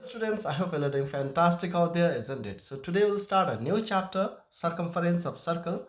students, I hope you're doing fantastic out there, isn't it? So today we'll start a new chapter, Circumference of Circle,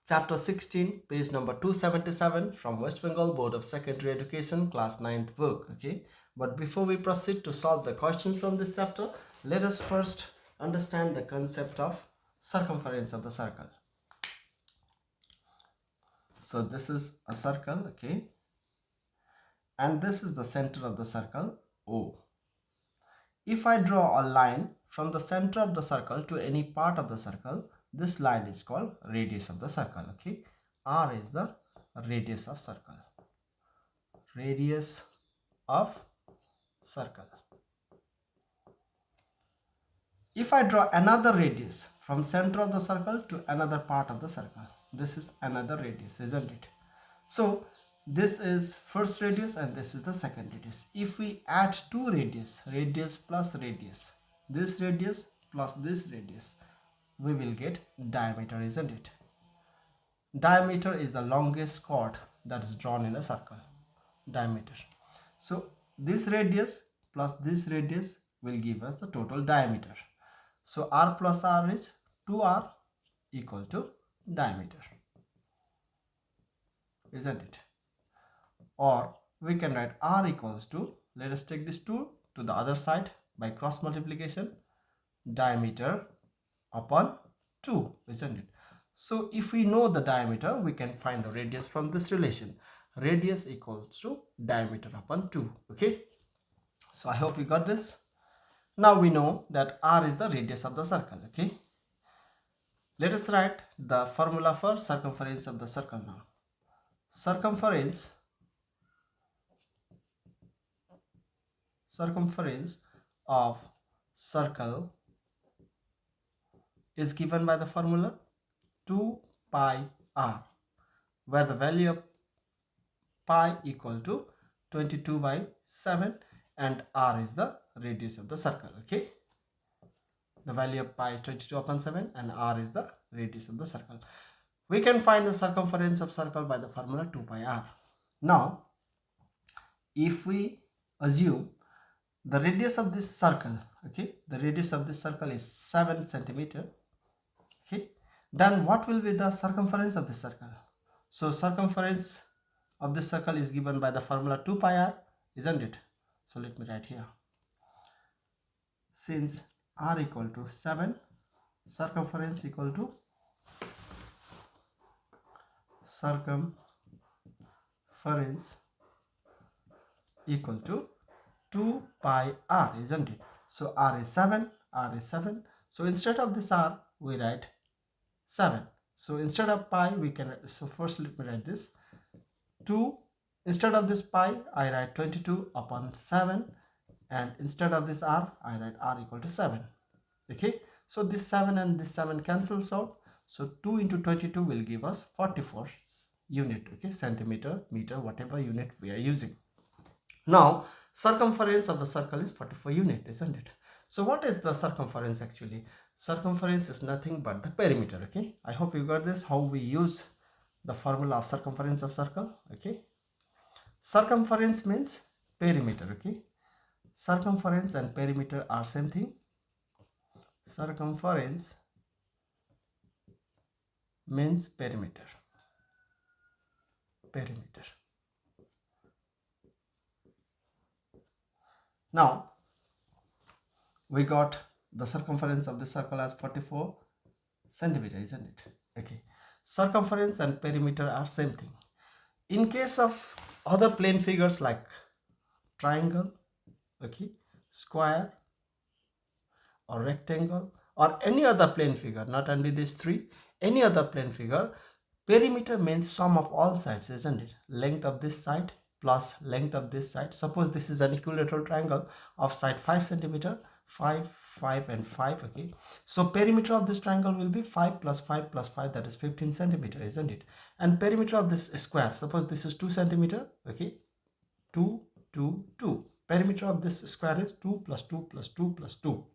chapter 16, page number 277 from West Bengal Board of Secondary Education, class 9th book. Okay, but before we proceed to solve the questions from this chapter, let us first understand the concept of circumference of the circle. So this is a circle, okay, and this is the center of the circle, O. If I draw a line from the center of the circle to any part of the circle, this line is called radius of the circle. Okay, R is the radius of circle. Radius of circle. If I draw another radius from center of the circle to another part of the circle, this is another radius, isn't it? So this is first radius and this is the second radius. If we add two radius, radius plus radius, this radius plus this radius, we will get diameter, isn't it? Diameter is the longest chord that is drawn in a circle. Diameter. So this radius plus this radius will give us the total diameter. So R plus R is 2R equal to diameter, isn't it? Or we can write R equals to, let us take this 2 to the other side by cross multiplication, diameter upon 2, isn't it? So if we know the diameter, we can find the radius from this relation. Radius equals to diameter upon 2. Okay, so I hope you got this. Now we know that R is the radius of the circle. Okay, let us write the formula for circumference of the circle now. Circumference of circle is given by the formula 2 pi r, where the value of pi equal to 22 by 7 and r is the radius of the circle. Okay, the value of pi is 22 upon 7 and r is the radius of the circle. We can find the circumference of circle by the formula 2 pi r. Now if we assume the radius of this circle, okay, the radius of this circle is 7 centimeter, okay, then what will be the circumference of this circle? So circumference of this circle is given by the formula 2 pi r, isn't it? So let me write here. Since r equal to 7, circumference equal to equal to 2 pi r, isn't it? So r is 7, r is 7. So instead of this r, we write 7. So instead of pi, we can, so first let me write this 2. Instead of this pi, I write 22 upon 7, and instead of this r, I write r equal to 7. Okay, so this 7 and this 7 cancels out. So 2 into 22 will give us 44 unit. Okay, centimeter, meter, whatever unit we are using. Now circumference of the circle is 44 unit, isn't it? So what is the circumference actually? Circumference is nothing but the perimeter. Okay, I hope you got this, how we use the formula of circumference of circle. Okay, circumference means perimeter. Okay, circumference and perimeter are same thing. Circumference means perimeter. Now we got the circumference of the circle as 44 centimeter, isn't it? Okay, circumference and perimeter are same thing. In case of other plane figures like triangle, okay, square or rectangle or any other plane figure, not only these three, any other plane figure, perimeter means sum of all sides, isn't it? Length of this side plus length of this side. Suppose this is an equilateral triangle of side 5 centimeter, 5, 5 and 5. Okay, so perimeter of this triangle will be 5 plus 5 plus 5, that is 15 centimeter, isn't it? And perimeter of this square, suppose this is 2 centimeter, okay, 2, 2, 2. Perimeter of this square is 2 plus 2 plus 2 plus 2.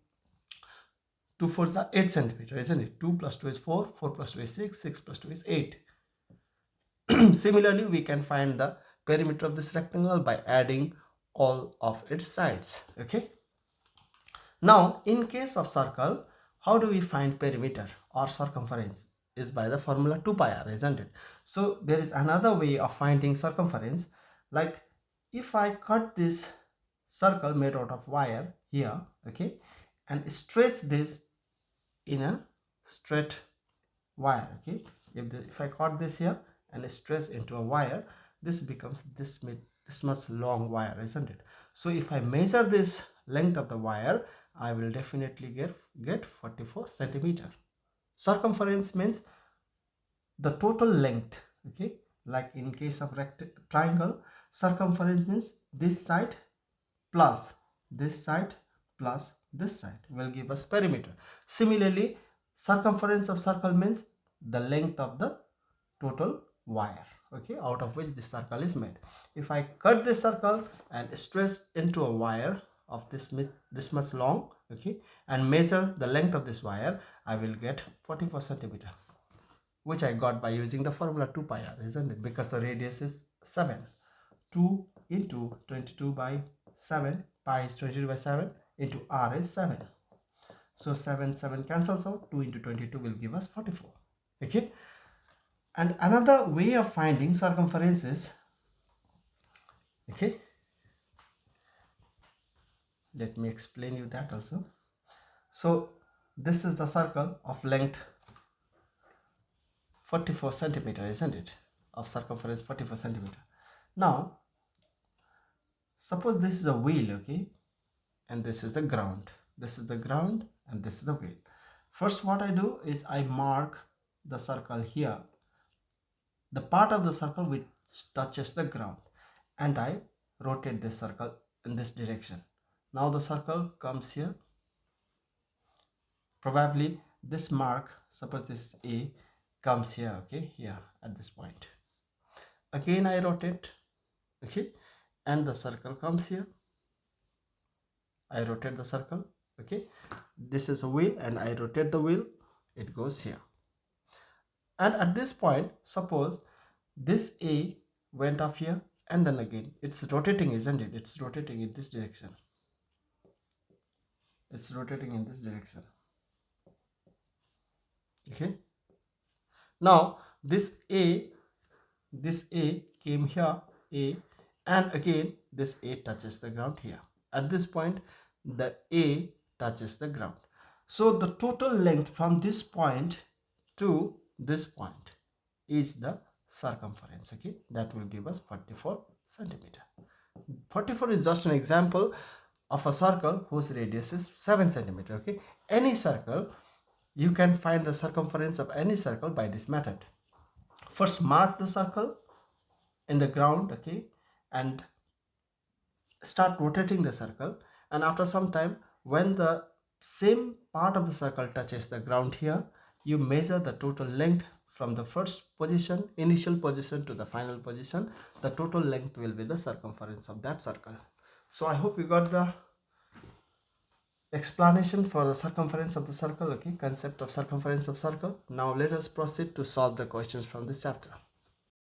2 4s are 8 centimeter, isn't it? 2 plus 2 is 4, 4 plus 2 is 6, 6 plus 2 is 8. Similarly, we can find the perimeter of this rectangle by adding all of its sides. Okay, Now, in case of circle, how do we find perimeter or circumference? Is by the formula 2 pi r, isn't it? So there is another way of finding circumference. Like if I cut this circle made out of wire here, okay, and stretch this in a straight wire, okay, if I cut this here and stretch into a wire, this becomes this much long wire, isn't it? So if I measure this length of the wire, I will definitely get 44 centimeter. Circumference means the total length, okay, like in case of triangle, circumference means this side plus this side plus this side will give us perimeter. Similarly, circumference of circle means the length of the total wire, okay, out of which this circle is made. If I cut this circle and stretch into a wire of this much long, okay, and measure the length of this wire, I will get 44 centimeter, which I got by using the formula 2 pi r, isn't it? Because the radius is 7. 2 into 22 by 7, pi is 22 by 7, into r is 7. So 7 cancels out, 2 into 22 will give us 44. Okay. And another way of finding circumference is, okay, let me explain you that also. So this is the circle of length 44 centimeter, isn't it? Of circumference 44 centimeter. Now suppose this is a wheel, okay, and this is the ground. This is the ground and this is the wheel. First what I do is I mark the circle here, the part of the circle which touches the ground, and I rotate this circle in this direction. Now the circle comes here. Probably this mark, suppose this A, comes here, okay, here at this point. Again I rotate, okay, and the circle comes here. I rotate the circle, okay. This is a wheel and I rotate the wheel, it goes here. And at this point, suppose this A went up here, and then again it's rotating, isn't it? It's rotating in this direction. It's rotating in this direction. Okay. Now this A came here, A, and again this A touches the ground here. At this point, the A touches the ground. So the total length from this point to this point is the circumference, okay, that will give us 44 centimeter. 44 is just an example of a circle whose radius is 7 centimeter, okay. Any circle, you can find the circumference of any circle by this method. First mark the circle in the ground, okay, and start rotating the circle, and after some time, when the same part of the circle touches the ground here, you measure the total length from the first position, initial position, to the final position. The total length will be the circumference of that circle. So I hope you got the explanation for the circumference of the circle, okay, concept of circumference of circle. Now let us proceed to solve the questions from this chapter.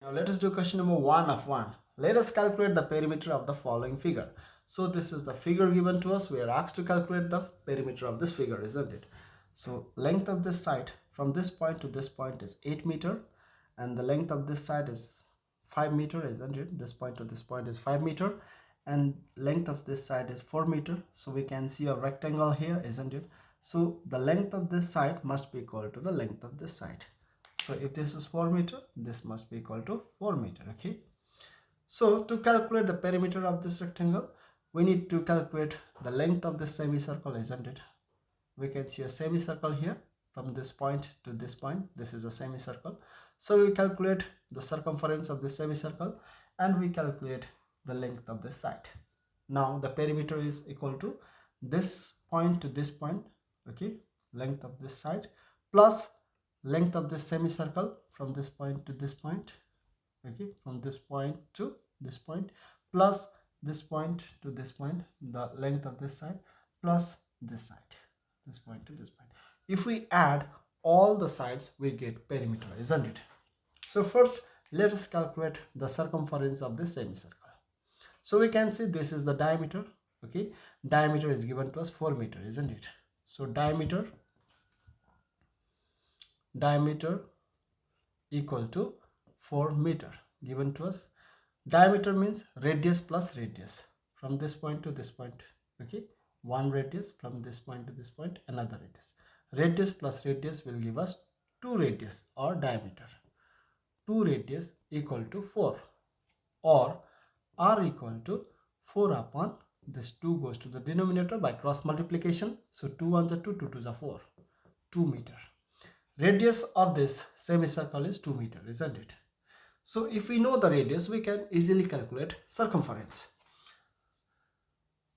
Now let us do question number 1 of 1. Let us calculate the perimeter of the following figure. So this is the figure given to us. We are asked to calculate the perimeter of this figure, isn't it? So length of this side from this point to this point is 8 meter, and the length of this side is 5 meter, isn't it? This point to this point is 5 meter, and length of this side is 4 meter. So we can see a rectangle here, isn't it? So the length of this side must be equal to the length of this side. So if this is 4 meter, this must be equal to 4 meter, okay. So to calculate the perimeter of this rectangle, we need to calculate the length of this semicircle, isn't it? We can see a semicircle here from this point to this point. This is a semicircle. So we calculate the circumference of this semicircle, and we calculate the length of this side. Now the perimeter is equal to this point to this point, okay, length of this side, plus length of this semicircle from this point to this point, okay, from this point to this point, plus this point to this point, the length of this side, plus this side, this point to this point. If we add all the sides, we get perimeter, isn't it? So first let us calculate the circumference of this semicircle. So we can see this is the diameter, okay. diameter is given to us 4 meter, isn't it? So diameter equal to 4 meter given to us. Diameter means radius plus radius from this point to this point. Okay, one radius from this point to this point, another radius. Radius plus radius will give us 2 radius or diameter. 2 radius equal to 4, or r equal to 4 upon this 2 goes to the denominator by cross multiplication. So 2 1s are 2, 2 2s are 4, 2 meter. Radius of this semicircle is 2 meter, isn't it? So if we know the radius, we can easily calculate circumference.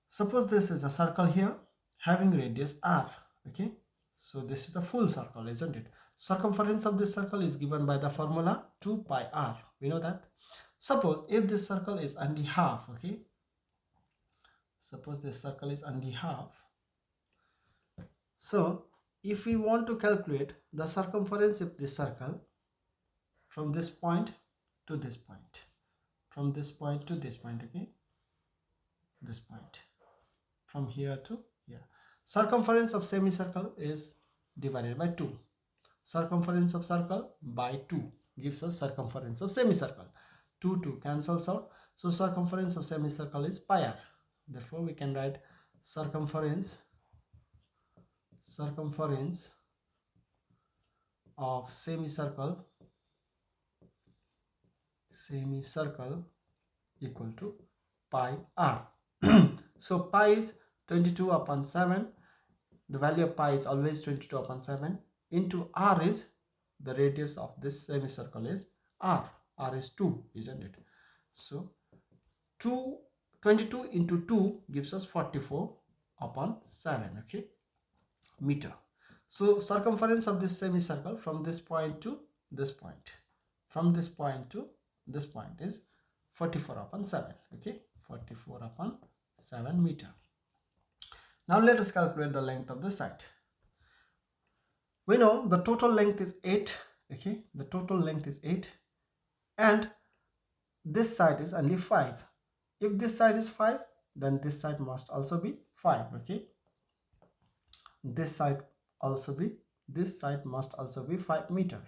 Suppose this is a circle here having radius r. Okay, so this is the full circle, isn't it? Circumference of this circle is given by the formula 2 pi r. We know that. Suppose if this circle is only half, okay, suppose this circle is only half. So if we want to calculate the circumference of this circle from this point to this point, from this point to this point, okay, this point, from here to here, circumference of semicircle is divided by 2. Circumference of circle by 2 gives us circumference of semicircle. 2 cancels out, so circumference of semicircle is pi r. Therefore we can write circumference of semicircle equal to pi r. So pi is 22 upon 7. The value of pi is always 22 upon 7 into r is the radius of this semicircle is r. R is 2, isn't it? So 22 into 2 gives us 44 upon 7, okay, meter. So circumference of this semicircle from this point to this point, from this point to this point is 44 upon 7, okay, 44 upon 7 meter. Now let us calculate the length of the side. We know the total length is 8, okay, the total length is 8, and this side is only 5. If this side is 5, then this side must also be 5, okay. This side must also be 5 meter.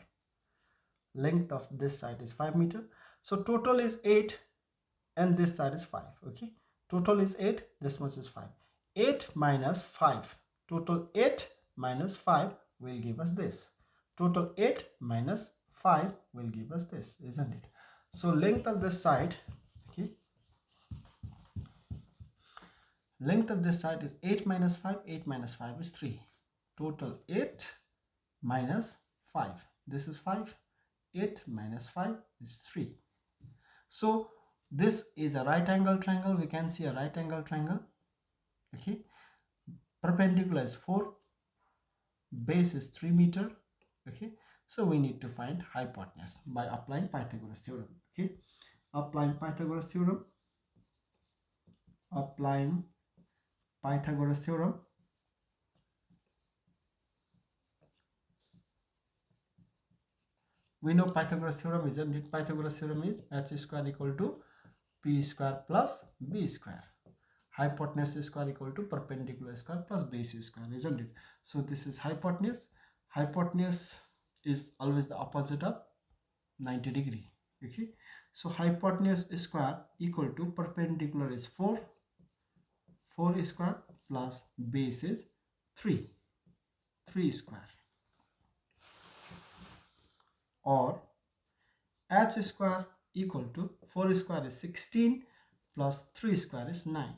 Length of this side is 5 meter. So total is 8 and this side is 5, okay. Total is 8, this much is 5. 8 minus 5, total 8 minus 5 will give us this. Total 8 minus 5 will give us this, isn't it? So length of this side, okay, length of this side is 8 minus 5. 8 minus 5 is 3. Total 8 minus 5. This is 5. 8 minus 5 is 3. So this is a right angle triangle. We can see a right angle triangle, okay. Perpendicular is 4. Base is 3 meter, okay. So we need to find hypotenuse by applying Pythagoras theorem, okay. Applying Pythagoras theorem. We know Pythagoras theorem, isn't it? Pythagoras theorem is h square equal to p square plus b square. Hypotenuse square equal to perpendicular square plus base square, isn't it? So this is hypotenuse. Hypotenuse is always the opposite of 90 degree, okay. So hypotenuse square equal to perpendicular is 4 square plus base is 3 square, or h square equal to 4 square is 16 plus 3 square is 9,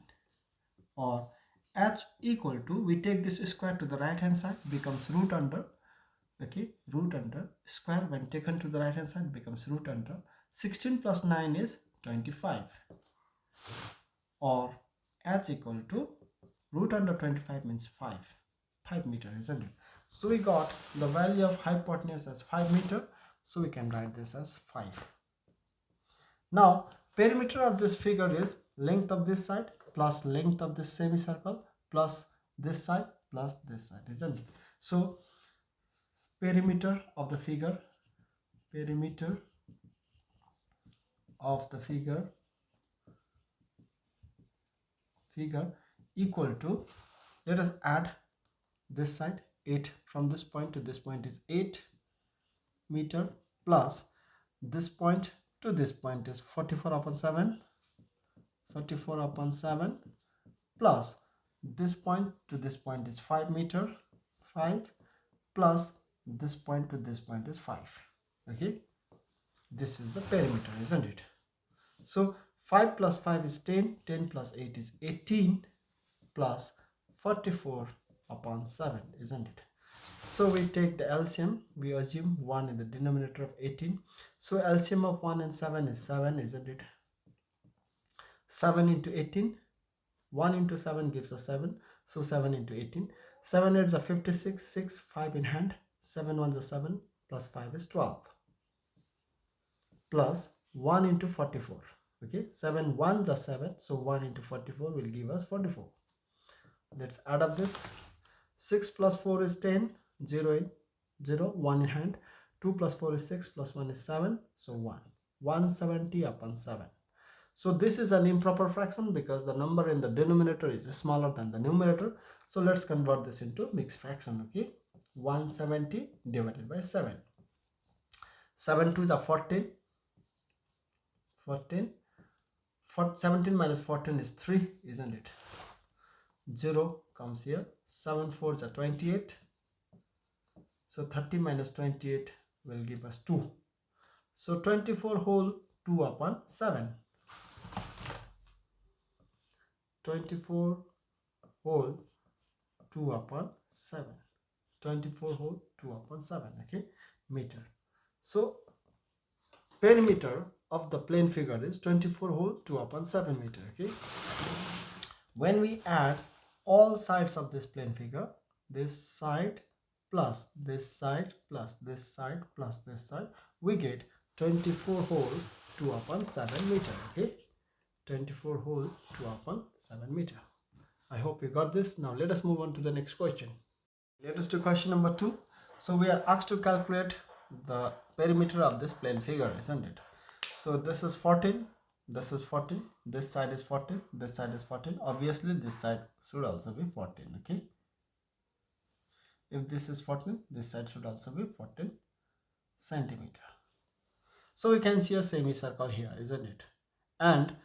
or h equal to, we take this square to the right hand side, becomes root under, okay, root under square when taken to the right hand side becomes root under 16 plus 9 is 25, or h equal to root under 25 means 5 meter, isn't it? So we got the value of hypotenuse as 5 meter, so we can write this as 5. Now perimeter of this figure is length of this side plus length of this semicircle plus this side plus this side, isn't it? So perimeter of the figure equal to, let us add this side, 8 from this point to this point is 8 meter, plus this point to this point is 44 upon 7, 44 upon 7, plus this point to this point is 5 meter, 5, plus this point to this point is 5. Okay, this is the perimeter, isn't it? So 5 plus 5 is 10, 10 plus 8 is 18, plus 44 upon 7, isn't it? So we take the LCM, we assume 1 in the denominator of 18. So LCM of 1 and 7 is 7, isn't it? 7 into 18, 1 into 7 gives us 7. So 7 into 18, 7 8s are 56, 6, 5 in hand, 7 1s are 7, plus 5 is 12, plus 1 into 44. Okay, 7 1s are 7, so 1 into 44 will give us 44. Let's add up this. 6 plus 4 is 10, 0 in 0, 1 in hand. 2 plus 4 is 6, plus 1 is 7, so 1. 170 upon 7. So this is an improper fraction because the number in the denominator is smaller than the numerator. So let's convert this into mixed fraction. Okay, 170 divided by 7. 7 2s are 14. 14. 17 minus 14 is 3, isn't it? 0 comes here. 7 4s are 28. So 30 minus 28 will give us 2. So 24 whole 2 upon 7. 24 whole 2 upon 7. 24 whole 2 upon 7. Okay, meter. So perimeter of the plane figure is 24 whole 2 upon 7 meter. Okay, when we add all sides of this plane figure, this side plus this side plus this side plus this side, we get 24 whole 2 upon 7 meter. Okay, 24 whole 2 upon 7 meter. I hope you got this. Now let us move on to the next question. Let us do question number 2. So we are asked to calculate the perimeter of this plane figure, isn't it? So this is 14, this is 14, this side is 14, this side is 14. Obviously this side should also be 14. Okay, if this is 14, this side should also be 14 centimeter. So we can see a semicircle here, isn't it? And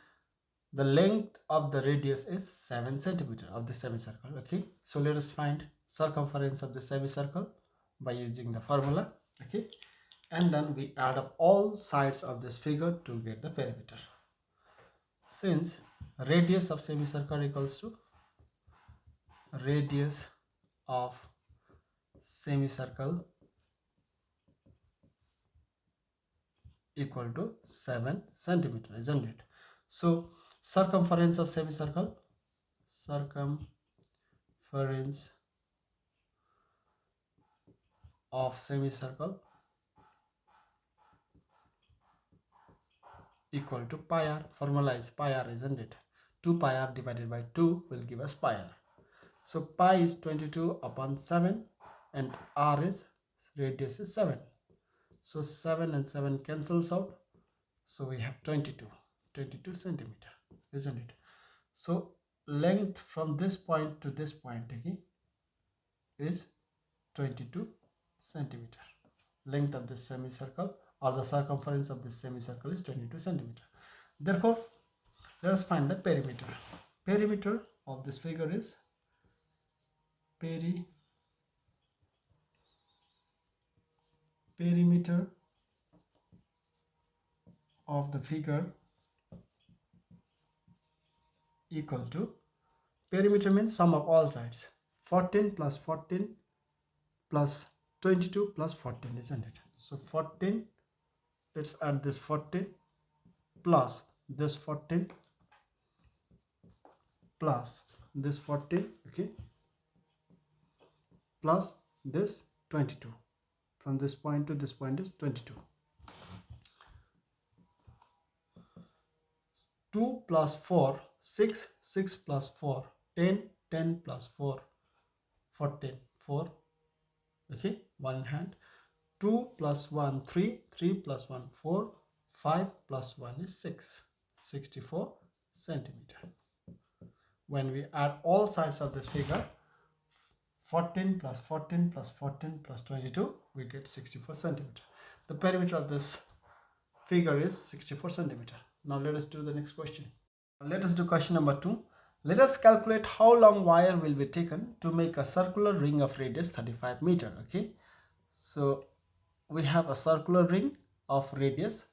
the length of the radius is 7 centimeter of the semicircle. Okay, so let us find circumference of the semicircle by using the formula. Okay, and then we add up all sides of this figure to get the perimeter. Since radius of semicircle equals to radius of semicircle equal to 7 centimeter, isn't it? So circumference of semicircle, circumference of semicircle equal to pi r. Formula is pi r, isn't it? 2 pi r divided by 2 will give us pi r. So pi is 22 upon 7 and r is radius is 7. So 7 and 7 cancels out. So we have 22 centimeter, isn't it? So length from this point to this point, okay, is 22 centimeter. Length of this semicircle or the circumference of this semicircle is 22 centimeter. Therefore, let us find the perimeter. Perimeter of this figure is perimeter of the figure equal to, perimeter means sum of all sides, 14 plus 14 plus 22 plus 14, isn't it? So 14, let's add this 14 plus this 14 plus this 14, okay, plus this 22. From this point to this point is 22. 2 plus 4, 6, 6 plus 4, 10, 10 plus 4, 14, 4, okay, one hand. 2 plus 1, 3, 3 plus 1, 4, 5 plus 1 is 6, 64 centimeter. when we add all sides of this figure, 14 plus 14 plus 14 plus 22, we get 64 centimeter. The perimeter of this figure is 64 centimeter. Now let us do the next question. Let us do question number 2. Let us calculate how long wire will be taken to make a circular ring of radius 35 meter. Okay, so we have a circular ring of radius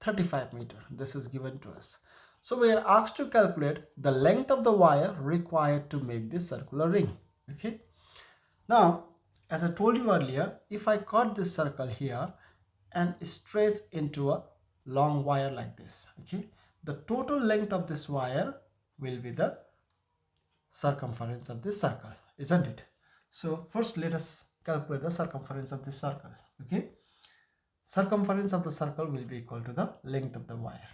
35 meter. This is given to us. So we are asked to calculate the length of the wire required to make this circular ring. Okay, now as I told you earlier, if I cut this circle here and stretch into a long wire like this, okay, the total length of this wire will be the circumference of this circle, isn't it? So first let us calculate the circumference of this circle. Okay, circumference of the circle will be equal to the length of the wire.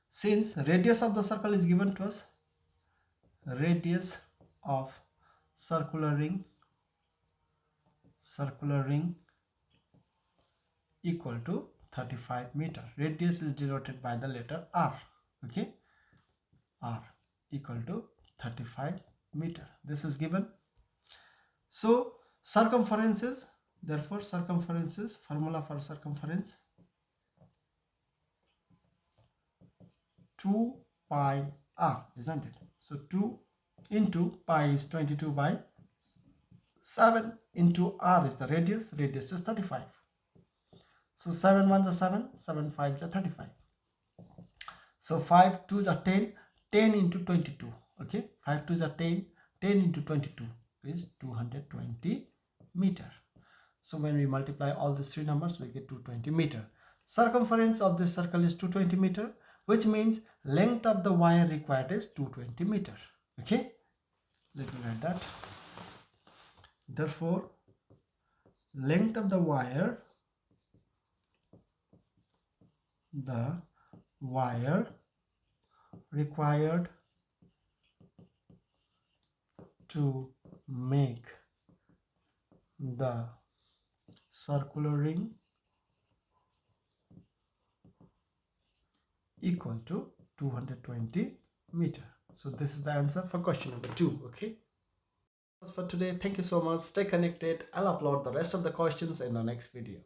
Since radius of the circle is given to us, radius of circular ring equal to 35 meter. Radius is denoted by the letter R. Okay, R equal to 35 meter. This is given. So circumference is, therefore circumference is, formula for circumference 2 pi r, isn't it? So 2 into pi is 22 by 7 into r is the radius. Radius is 35. So 7 1s are 7, 7 5s are 35. So 5 2s are 10, 10 into 22. Okay, 5 2s are 10, 10 into 22 is 220 meter. So when we multiply all these three numbers, we get 220 meter. Circumference of this circle is 220 meter, which means length of the wire required is 220 meter. Okay, let me write that. Therefore, length of the wire required to make the circular ring equal to 220 meter. So this is the answer for question number 2. Okay, that's for today. Thank you so much. Stay connected. I'll upload the rest of the questions in the next video.